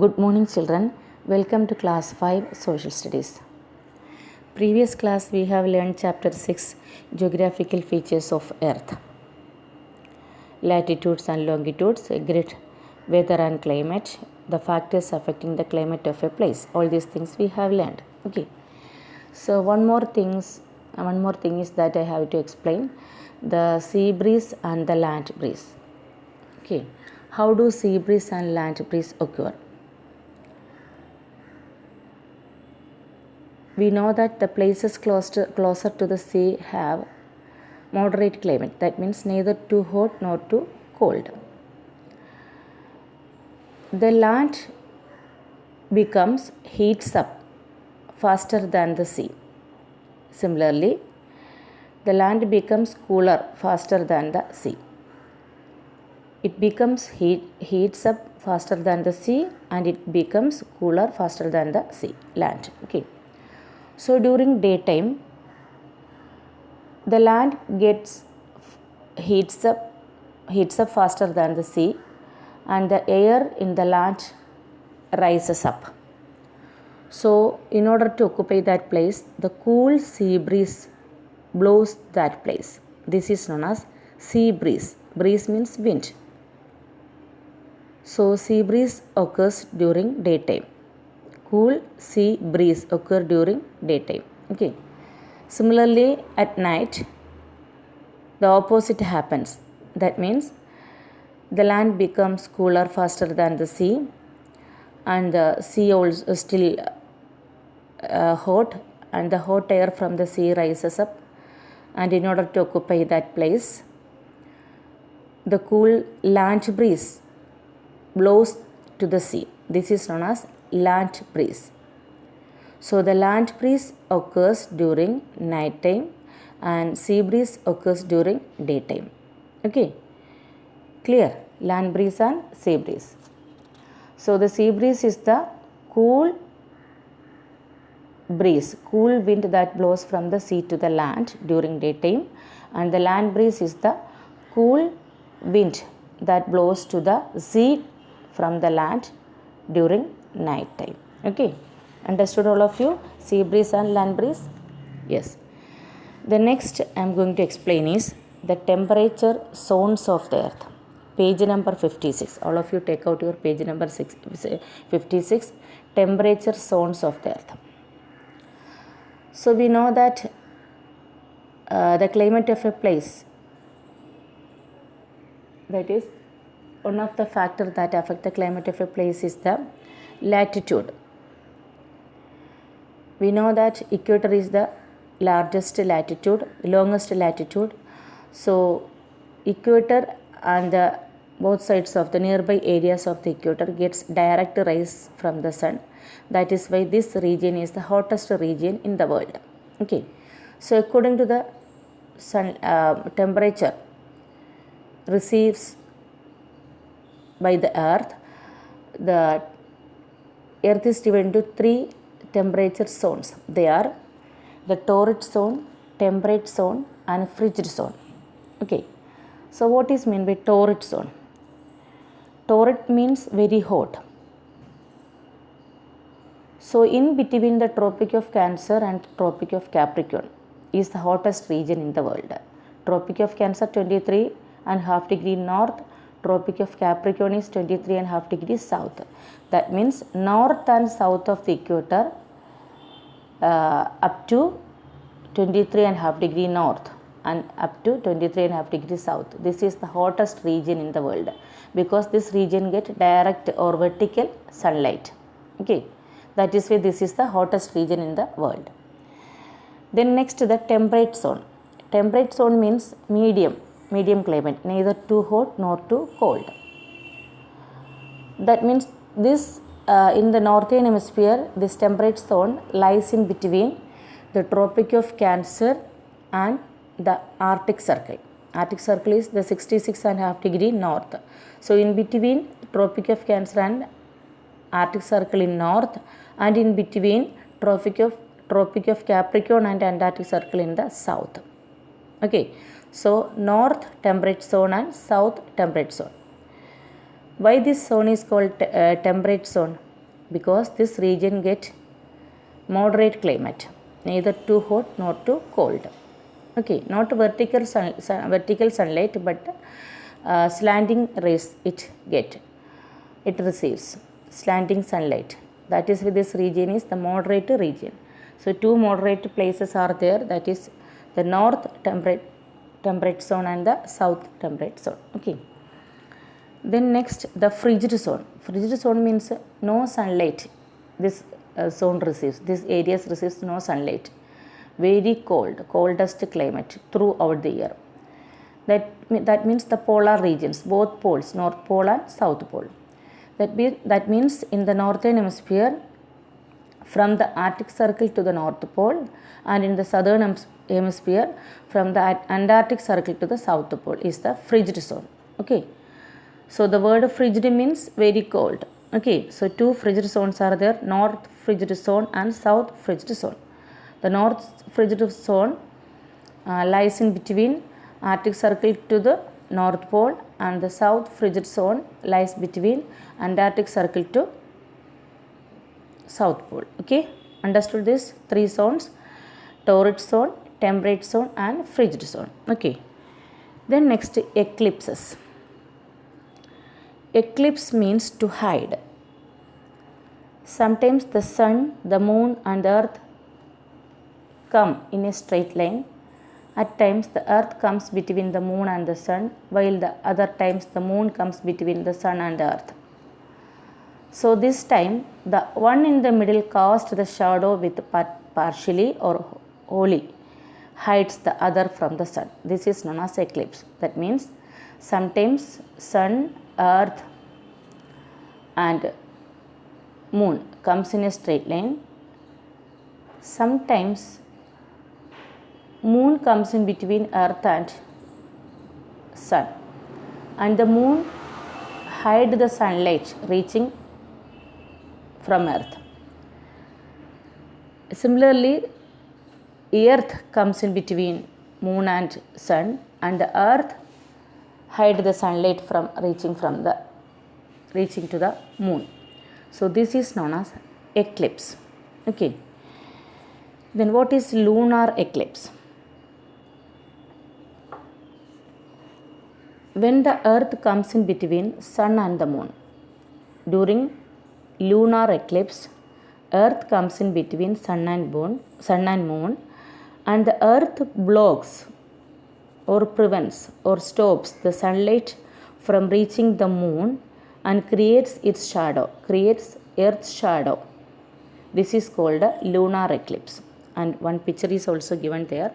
Good morning, children. Welcome to class 5 Social Studies. Previous class we have learned chapter 6 Geographical Features of Earth. Latitudes and longitudes, grid, weather and climate, the factors affecting the climate of a place. All these things we have learned. Okay. So one more thing is that I have to explain the sea breeze and the land breeze. Okay. How do sea breeze and land breeze occur? We know that the places closer to the sea have moderate climate. That means neither too hot nor too cold. The land heats up faster than the sea. Similarly, the land becomes cooler faster than the sea. It heats up faster than the sea, and it becomes cooler faster than the sea land. Okay. So during daytime, the land heats up faster than the sea, and the air in the land rises up. So in order to occupy that place, the cool sea breeze blows that place. This is known as sea breeze. Breeze means wind. So sea breeze occurs during daytime. Cool sea breeze occur during daytime. Okay. Similarly, at night, the opposite happens. That means the land becomes cooler faster than the sea, and the sea also still hot, and the hot air from the sea rises up, and in order to occupy that place, the cool land breeze blows to the sea. This is known as land breeze. So the land breeze occurs during night time and sea breeze occurs during daytime. Okay, clear? Land breeze and sea breeze. So the sea breeze is the cool wind that blows from the sea to the land during daytime, and the land breeze is the cool wind that blows to the sea from the land during night time. Okay, understood all of you? Sea breeze and land breeze? Yes. The next I am going to explain is the temperature zones of the earth. Page number 56. All of you take out your page number 56. Temperature zones of the earth. So we know that the climate of a place, that is one of the factors that affect the climate of a place, is the latitude. We know that equator is the longest latitude. So equator and both sides of the nearby areas of the equator gets direct rays from the sun. That is why this region is the hottest region in the world. Okay. So according to the sun temperature receives by the earth is divided into 3 temperature zones. They are the torrid zone, temperate zone, and frigid zone. Okay. So what is meant by torrid zone? Torrid means very hot. So in between the Tropic of Cancer and Tropic of Capricorn is the hottest region in the world. Tropic of Cancer 23.5 degrees north, Tropic of Capricorn is 23.5 degrees south. That means north and south of the equator up to 23.5 degrees north and up to 23.5 degrees south. This is the hottest region in the world because this region gets direct or vertical sunlight. Okay, that is why this is the hottest region in the world. Then next, the temperate zone. Temperate zone means medium climate, neither too hot nor too cold. That means this in the northern hemisphere, this temperate zone lies in between the Tropic of Cancer and the Arctic Circle. Arctic Circle is the 66.5 degree north. So in between Tropic of Cancer and Arctic Circle in north, and in between Tropic of Capricorn and Antarctic Circle in the south. Okay. So north temperate zone and south temperate zone. Why this zone is called temperate zone? because this region get moderate climate, neither too hot nor too cold. Okay, not vertical sunlight, but slanting rays it receives slanting sunlight. That is why this region is the moderate region. So two moderate places are there, that is the north temperate zone and the south temperate zone. Okay. Then next, the frigid zone. Frigid zone means no sunlight. This zone receives, this area receives no sunlight. Very coldest climate throughout the year. That means the polar regions, both poles, North Pole and South Pole. That means in the northern hemisphere, from the Arctic Circle to the North Pole, and in the southern hemisphere, from the Antarctic Circle to the South Pole is the frigid zone. Okay. So the word frigid means very cold. Okay. So two frigid zones are there, north frigid zone and south frigid zone. The north frigid zone lies in between Arctic Circle to the North Pole, and the south frigid zone lies between Antarctic Circle to South Pole. Okay, understood this three zones: torrid zone, temperate zone and frigid zone. Okay, then next, eclipses. Eclipse means to hide. Sometimes the sun, the moon and the earth come in a straight line. At times the earth comes between the moon and the sun, while the other times the moon comes between the sun and the earth. So this time the one in the middle casts the shadow with partially or wholly hides the other from the sun. This is known as eclipse. That means sometimes sun, earth and moon comes in a straight line. Sometimes moon comes in between earth and sun, and the moon hide the sunlight reaching from earth. Similarly, earth comes in between moon and sun, and the earth hide the sunlight from reaching to the moon. So this is known as eclipse. Okay. Then what is lunar eclipse? When the earth comes in between sun and the moon. During lunar eclipse, earth comes in between sun and moon, and the earth blocks or prevents or stops the sunlight from reaching the moon and creates earth's shadow. This is called a lunar eclipse, and one picture is also given there.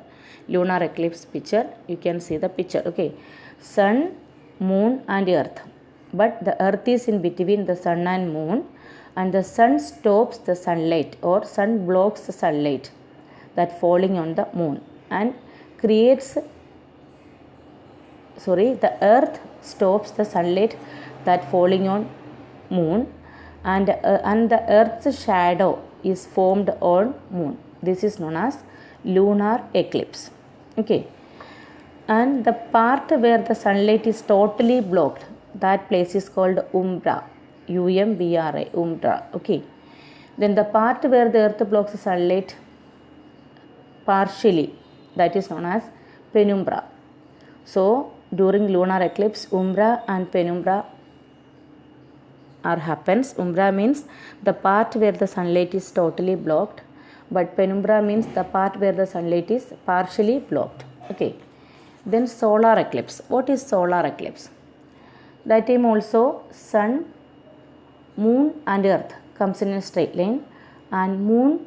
Lunar eclipse picture, you can see the picture. Okay, sun, moon and earth, but the earth is in between the sun and moon, and the sun stops the sunlight or sun blocks the sunlight that falling on the moon and the earth stops the sunlight that falling on moon, and the earth's shadow is formed on moon. This is known as lunar eclipse. Okay, and the part where the sunlight is totally blocked, that place is called umbra. UMBRA, umbra. Okay, then the part where the earth blocks the sunlight partially, that is known as penumbra. So during lunar eclipse, umbra and penumbra happens. Umbra means the part where the sunlight is totally blocked, but penumbra means the part where the sunlight is partially blocked. Okay, then solar eclipse. What is solar eclipse? That time also sun, moon and earth comes in a straight line, and moon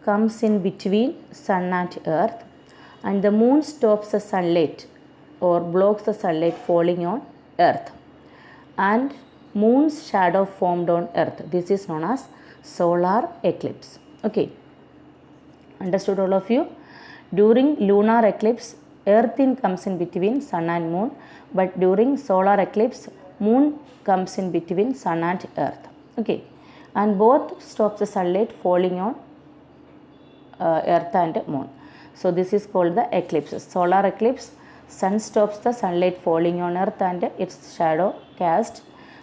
comes in between sun and earth, and the moon stops the sunlight or blocks the sunlight falling on earth, and moon's shadow formed on earth. This is known as solar eclipse. Okay, understood all of you? During lunar eclipse, earth comes in between sun and moon, but during solar eclipse, moon comes in between sun and earth. Okay, and both stops the sunlight falling on earth and moon. So this is called the eclipse. Solar eclipse, sun stops the sunlight falling on earth and its shadow cast,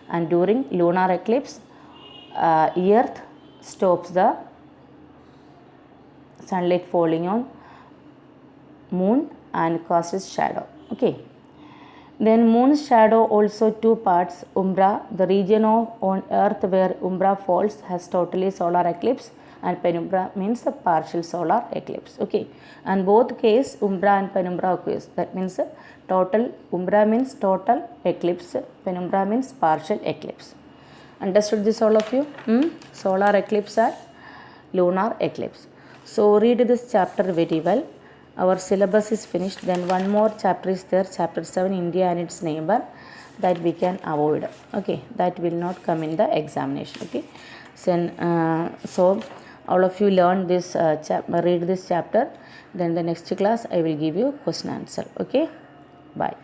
and during lunar eclipse, Earth stops the sunlight falling on moon and casts shadow. Okay. Then moon's shadow also two parts. Umbra, the region on earth where umbra falls, has totally solar eclipse, and penumbra means the partial solar eclipse. Okay, and both case umbra and penumbra occurs. That means total umbra means total eclipse, penumbra means partial eclipse. Understood this all of you? Solar eclipse and lunar eclipse. So read this chapter very well. Our syllabus is finished. Then one more chapter is there, chapter 7, India and its neighbor, that we can avoid. Okay, that will not come in the examination. Okay, so all of you learn this read this chapter. Then the next class I will give you question answer. Okay, bye.